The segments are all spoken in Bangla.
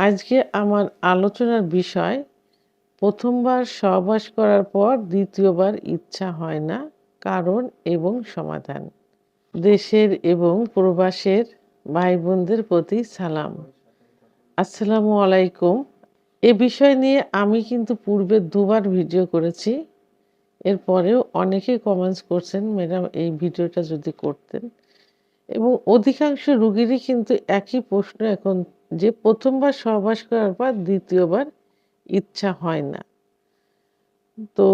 আজকে আমার আলোচনার বিষয়, প্রথমবার সহবাস করার পর দ্বিতীয়বার ইচ্ছা হয় না, কারণ এবং সমাধান। দেশের এবং প্রবাসের ভাই বোনদের প্রতি সালাম। আসসালামু আলাইকুম। এ বিষয় নিয়ে আমি কিন্তু পূর্বে ২ বার ভিডিও করেছি। এরপরেও অনেকে কমেন্টস করছেন, ম্যাডাম এই ভিডিওটা যদি করতেন। এবং অধিকাংশ রোগীরই কিন্তু একই প্রশ্ন এখন, যে প্রথমবার সহবাস করার পর দ্বিতীয়বার ইচ্ছা হয় না। তো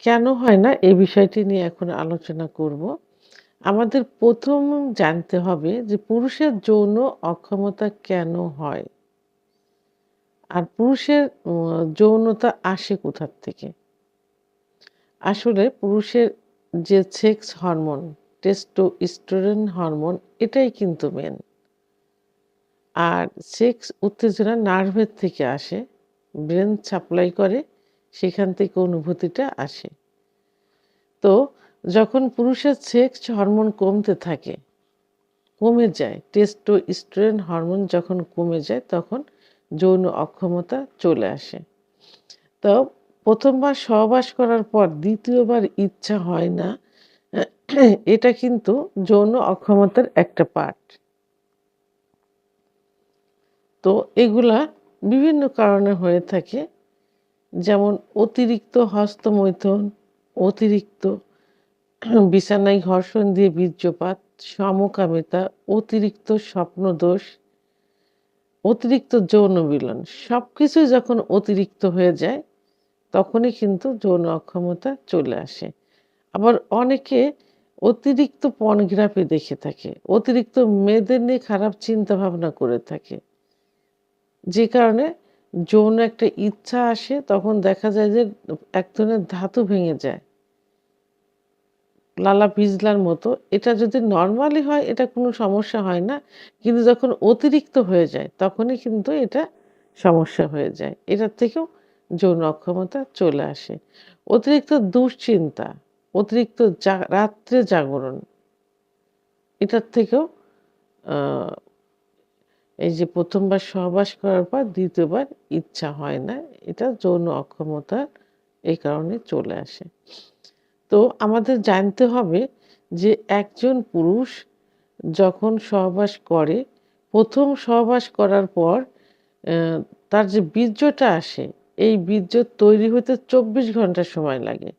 কেন হয় না এই বিষয়টি নিয়ে এখন আলোচনা করব। আমাদের প্রথম জানতে হবে যে পুরুষের যৌন অক্ষমতা কেন হয়? আর পুরুষের যৌনতা আসে কোথার থেকে? আসলে পুরুষের যে সেক্স হরমোন, টেস্টোস্টেরন হরমোন, এটাই কিন্তু মেইন। আর সেক্স উত্তেজনা নার্ভের থেকে আসে, ব্রেন সাপ্লাই করে, সেখান থেকে অনুভূতিটা আসে। তো যখন পুরুষের সেক্স হরমোন কমতে থাকে, কমে যায়, টেস্টোস্টেরন হরমোন যখন কমে যায়, তখন যৌন অক্ষমতা চলে আসে। তো প্রথমবার সহবাস করার পর দ্বিতীয়বার ইচ্ছা হয় না, এটা কিন্তু যৌন অক্ষমতার একটা পার্ট। তো এগুলা বিভিন্ন কারণে হয়ে থাকে, যেমন অতিরিক্ত হস্তমৈথুন, অতিরিক্ত বিছানায় ঘর্ষণ দিয়ে বীর্যপাত, সমকামিতা, অতিরিক্ত স্বপ্নদোষ, অতিরিক্ত যৌন মিলন, সবকিছুই যখন অতিরিক্ত হয়ে যায়, তখনই কিন্তু যৌন অক্ষমতা চলে আসে। আবার অনেকে অতিরিক্ত পর্নোগ্রাফি দেখে থাকে, অতিরিক্ত মেয়েদের নিয়ে খারাপ চিন্তা ভাবনা করে থাকে, যে কারণে যৌন একটা ইচ্ছা আসে, তখন দেখা যায় যে এক ধরনের ধাতু ভেঙে যায়, লালা পিছলার মতো। এটা যদি নরমালি হয় এটা কোনো সমস্যা হয় না, কিন্তু যখন অতিরিক্ত হয়ে যায় তখনই কিন্তু এটা সমস্যা হয়ে যায়। এটার থেকেও যৌন অক্ষমতা চলে আসে। অতিরিক্ত দুশ্চিন্তা, অতিরিক্ত রাত্রে জাগরণ, এটার থেকেও এই যে প্রথমবার সহবাস করার পর দ্বিতীয়বার ইচ্ছা হয় না, এটা যৌন অক্ষমতার এই কারণে চলে আসে। তো আমাদের জানতে হবে যে একজন পুরুষ যখন সহবাস করে, প্রথম সহবাস করার পর তার যে বীর্যটা আসে, এই বীর্য তৈরি হতে ২৪ ঘন্টা সময় লাগে।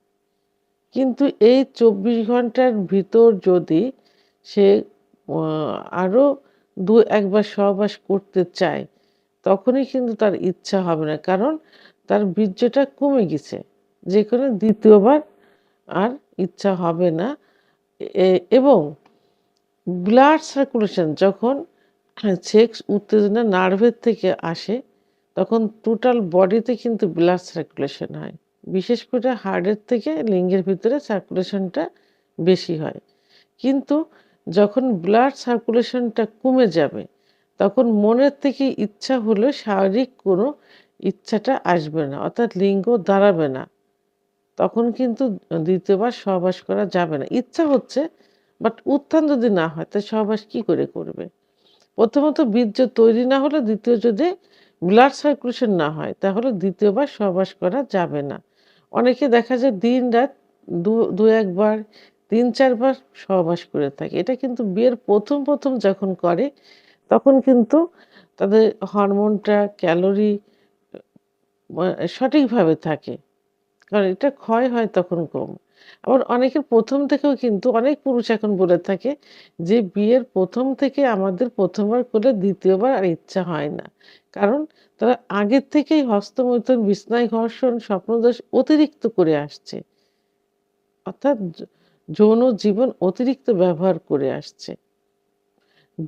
কিন্তু এই ২৪ ঘন্টার ভিতর যদি সে আরও ২-১ বার সহবাস করতে চায়, তখনই কিন্তু তার ইচ্ছা হবে না, কারণ তার বীর্যটা কমে গেছে, যে কারণে দ্বিতীয়বার আর ইচ্ছা হবে না। এবং ব্লাড সার্কুলেশন যখন সেক্স উত্তেজনা নার্ভের থেকে আসে, তখন টোটাল বডিতে কিন্তু ব্লাড সার্কুলেশন হয়। বিশেষ করে হার্টের থেকে লিঙ্গের ভিতরে সার্কুলেশনটা বেশি হয়। কিন্তু যখন ব্লাড সার্কুলেশনটা কমে যাবে, তখন মনের থেকে ইচ্ছা হলেও শারীরিক কোনো ইচ্ছাটা আসবে না, অর্থাৎ লিঙ্গ দাঁড়াবে না। তখন কিন্তু দ্বিতীয়বার সহবাস করা যাবে না। ইচ্ছা হচ্ছে, বাট উত্থান যদি না হয়, তাহলে সহবাস কি করে করবে? প্রথমত বীর্য তৈরি না হলে, দ্বিতীয় যদি ব্লাড সার্কুলেশন না হয়, তাহলে দ্বিতীয়বার সহবাস করা যাবে না। অনেকে দেখা যায় দিন-রাত ২-১ বার, ৩-৪ বার সহবাস করে থাকে। এটা কিন্তু বিয়ের প্রথম যখন করে, তখন কিন্তু তাদের হরমোনটা, ক্যালোরি সঠিকভাবে থাকে। কারণ এটা ক্ষয় হয় তখন কম। আবার অনেকের প্রথম থেকেও কিন্তু অনেক পুরুষ এখন বলে থাকে যে, বিয়ের প্রথম থেকে আমাদের প্রথমবার করলে দ্বিতীয়বার আর ইচ্ছা হয় না। কারণ তারা আগের থেকেই হস্তমৈথুন, বিছনায় ঘর্ষণ, স্বপ্নদোষ অতিরিক্ত করে আসছে। অর্থাৎ যৌন জীবন অতিরিক্ত ব্যবহার করে আসছে।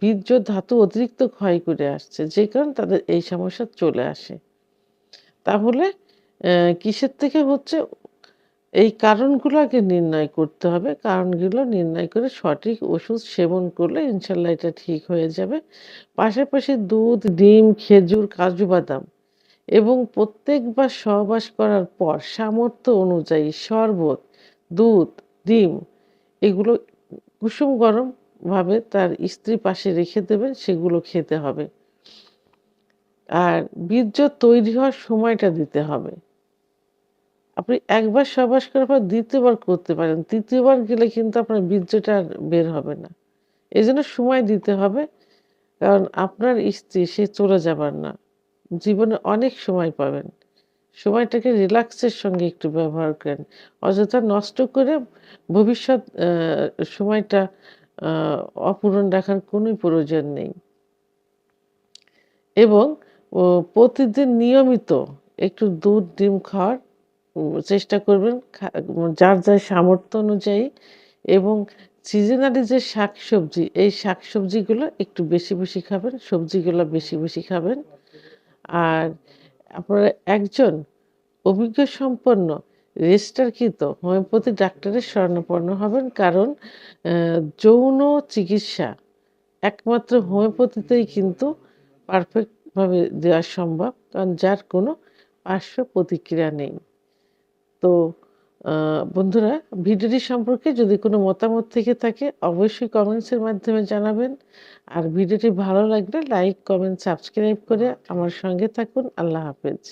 বীর্য ধাতু অতিরিক্ত ক্ষয় করে আসছে, যে কারণে তাদের এই সমস্যা চলে আসে। তাহলে কিসের থেকে হচ্ছে? এই কারণগুলো আগে নির্ণয় করতে হবে। কারণগুলো নির্ণয় করে সঠিক ওষুধ সেবন করলে ইনশাআল্লাহ এটা ঠিক হয়ে যাবে। পাশাপাশি দুধ, ডিম, খেজুর, কাজু বাদাম এবং প্রত্যেকবার সহবাস করার পর সামর্থ্য অনুযায়ী শরবত, দুধ, ডিম, এগুলো কুসুম গরমভাবে তার স্ত্রীর পাশে রেখে দেবেন, সেগুলো খেতে হবে। আর বীর্য তৈরি হওয়ার সময়টা দিতে হবে। আপনি একবার সহবাস করার পর ২য় বার করতে পারেন। ৩য় বার গেলে কিন্তু আপনার বীর্যটা আর বের হবে না। এজন্য সময় দিতে হবে। কারণ আপনার স্ত্রী সে চলে যাবার না। জীবনে অনেক সময় পাবেন। সময়টাকে রিল্যাক্সের সঙ্গে একটু ব্যবহার করেন। অযথা নষ্ট করে ভবিষ্যৎ সময়টা আ অপূরণ রাখার কোনই প্রয়োজন নেই। এবং ও প্রতিদিন নিয়মিত একটু দুধ, ডিম খাওয়ার চেষ্টা করবেন যার সামর্থ্য অনুযায়ী এবং সিজনালি যে শাকসবজি, এই শাকসবজিগুলো একটু বেশি খাবেন, সবজিগুলো বেশি খাবেন। আর আপনারা একজন অভিজ্ঞ সম্পন্ন রেজিস্টারকৃত হোমিওপ্যাথি ডাক্তারের শরণাপন্ন হবেন। কারণ যৌন চিকিৎসা একমাত্র হোমিওপ্যাথিতেই কিন্তু পারফেক্ট ভাবে দেওয়া সম্ভব। কারণ যার কোনো পার্শ্ব প্রতিক্রিয়া নেই। তো আ বন্ধুরা ভিডিওটি সম্পর্কে যদি কোনো মতামত থেকে থাকে অবশ্যই কমেন্টসের মাধ্যমে জানাবেন। আর ভিডিওটি ভালো লাগলে লাইক, কমেন্ট, সাবস্ক্রাইব করে আমার সঙ্গে থাকুন। আল্লাহ হাফেজ।